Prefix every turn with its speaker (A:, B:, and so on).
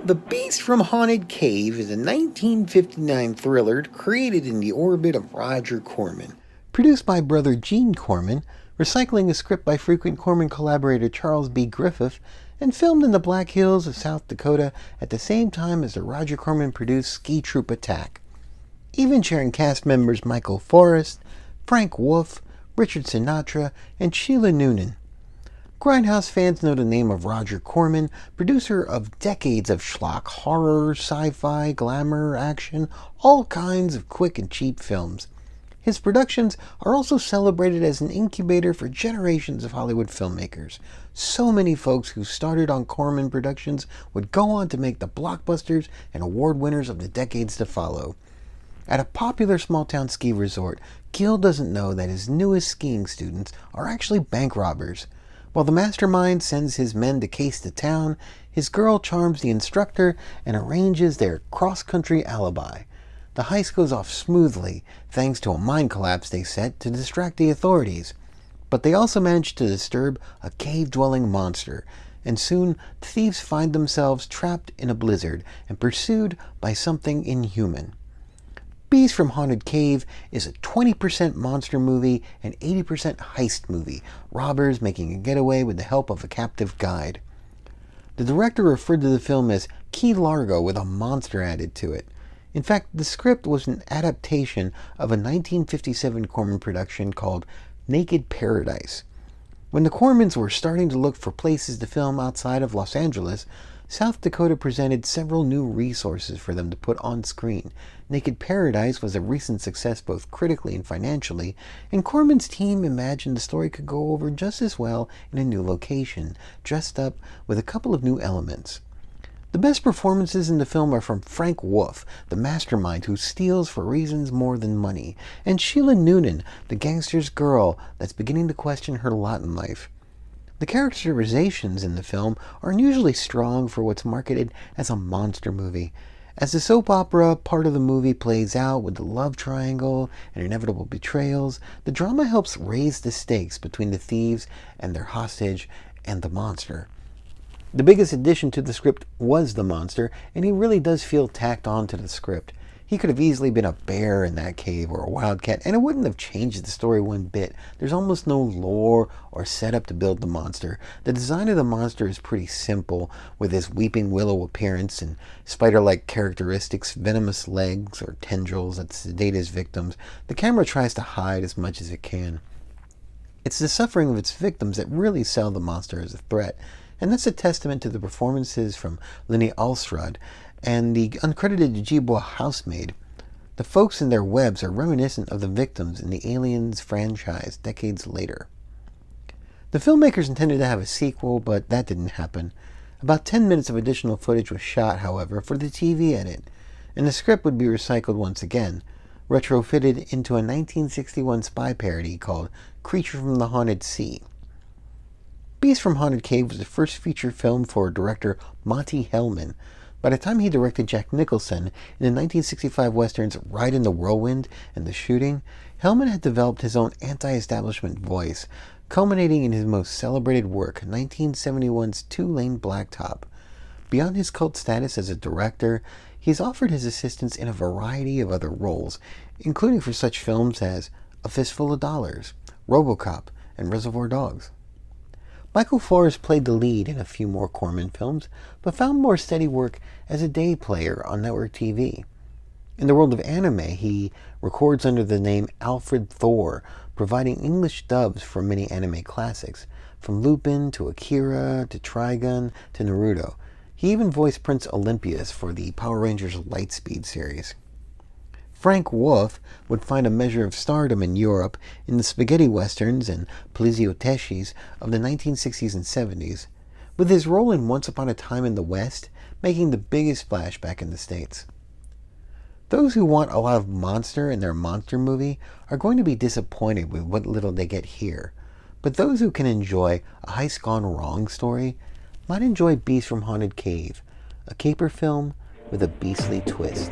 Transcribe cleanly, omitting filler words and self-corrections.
A: The Beast from Haunted Cave is a 1959 thriller created in the orbit of Roger Corman. Produced by brother Gene Corman, recycling a script by frequent Corman collaborator Charles B. Griffith, and filmed in the Black Hills of South Dakota at the same time as the Roger Corman-produced Ski Troop Attack. Even sharing cast members Michael Forrest, Frank Wolff, Richard Sinatra, and Sheila Noonan. Grindhouse fans know the name of Roger Corman, producer of decades of schlock, horror, sci-fi, glamour, action, all kinds of quick and cheap films. His productions are also celebrated as an incubator for generations of Hollywood filmmakers. So many folks who started on Corman Productions would go on to make the blockbusters and award winners of the decades to follow. At a popular small-town ski resort, Gil doesn't know that his newest skiing students are actually bank robbers. While the mastermind sends his men to case the town, his girl charms the instructor and arranges their cross-country alibi. The heist goes off smoothly, thanks to a mine collapse they set to distract the authorities. But they also manage to disturb a cave-dwelling monster, and soon the thieves find themselves trapped in a blizzard and pursued by something inhuman. Beast from Haunted Cave is a 20% monster movie and 80% heist movie, robbers making a getaway with the help of a captive guide. The director referred to the film as Key Largo with a monster added to it. In fact, the script was an adaptation of a 1957 Corman production called Naked Paradise. When the Cormans were starting to look for places to film outside of Los Angeles, South Dakota presented several new resources for them to put on screen. Naked Paradise was a recent success both critically and financially, and Corman's team imagined the story could go over just as well in a new location, dressed up with a couple of new elements. The best performances in the film are from Frank Wolff, the mastermind who steals for reasons more than money, and Sheila Noonan, the gangster's girl that's beginning to question her lot in life. The characterizations in the film are unusually strong for what's marketed as a monster movie. As the soap opera part of the movie plays out with the love triangle and inevitable betrayals, the drama helps raise the stakes between the thieves and their hostage and the monster. The biggest addition to the script was the monster, and he really does feel tacked on to the script. He could have easily been a bear in that cave or a wildcat, and it wouldn't have changed the story one bit. There's almost no lore or setup to build the monster. The design of the monster is pretty simple, with his weeping willow appearance and spider-like characteristics, venomous legs or tendrils that sedate his victims. The camera tries to hide as much as it can. It's the suffering of its victims that really sell the monster as a threat, and that's a testament to the performances from Linne Alström and the uncredited Ojibwa housemaid. The folks in their webs are reminiscent of the victims in the Aliens franchise decades later. The filmmakers intended to have a sequel, but that didn't happen. About 10 minutes of additional footage was shot, however, for the TV edit, and the script would be recycled once again, retrofitted into a 1961 spy parody called Creature from the Haunted Sea. Beast from Haunted Cave was the first feature film for director Monte Hellman. By the time he directed Jack Nicholson in the 1965 westerns Ride in the Whirlwind and The Shooting, Hellman had developed his own anti-establishment voice, culminating in his most celebrated work, 1971's Two-Lane Blacktop. Beyond his cult status as a director, he's offered his assistance in a variety of other roles, including for such films as A Fistful of Dollars, RoboCop, and Reservoir Dogs. Michael Forrest played the lead in a few more Corman films, but found more steady work as a day player on network TV. In the world of anime, he records under the name Alfred Thor, providing English dubs for many anime classics, from Lupin to Akira to Trigun to Naruto. He even voiced Prince Olympius for the Power Rangers Lightspeed series. Frank Wolff would find a measure of stardom in Europe in the spaghetti westerns and poliziotteschi of the 1960s and 70s, with his role in Once Upon a Time in the West making the biggest splash back in the States. Those who want a lot of monster in their monster movie are going to be disappointed with what little they get here, but those who can enjoy a heist gone wrong story might enjoy Beast from Haunted Cave, a caper film with a beastly twist.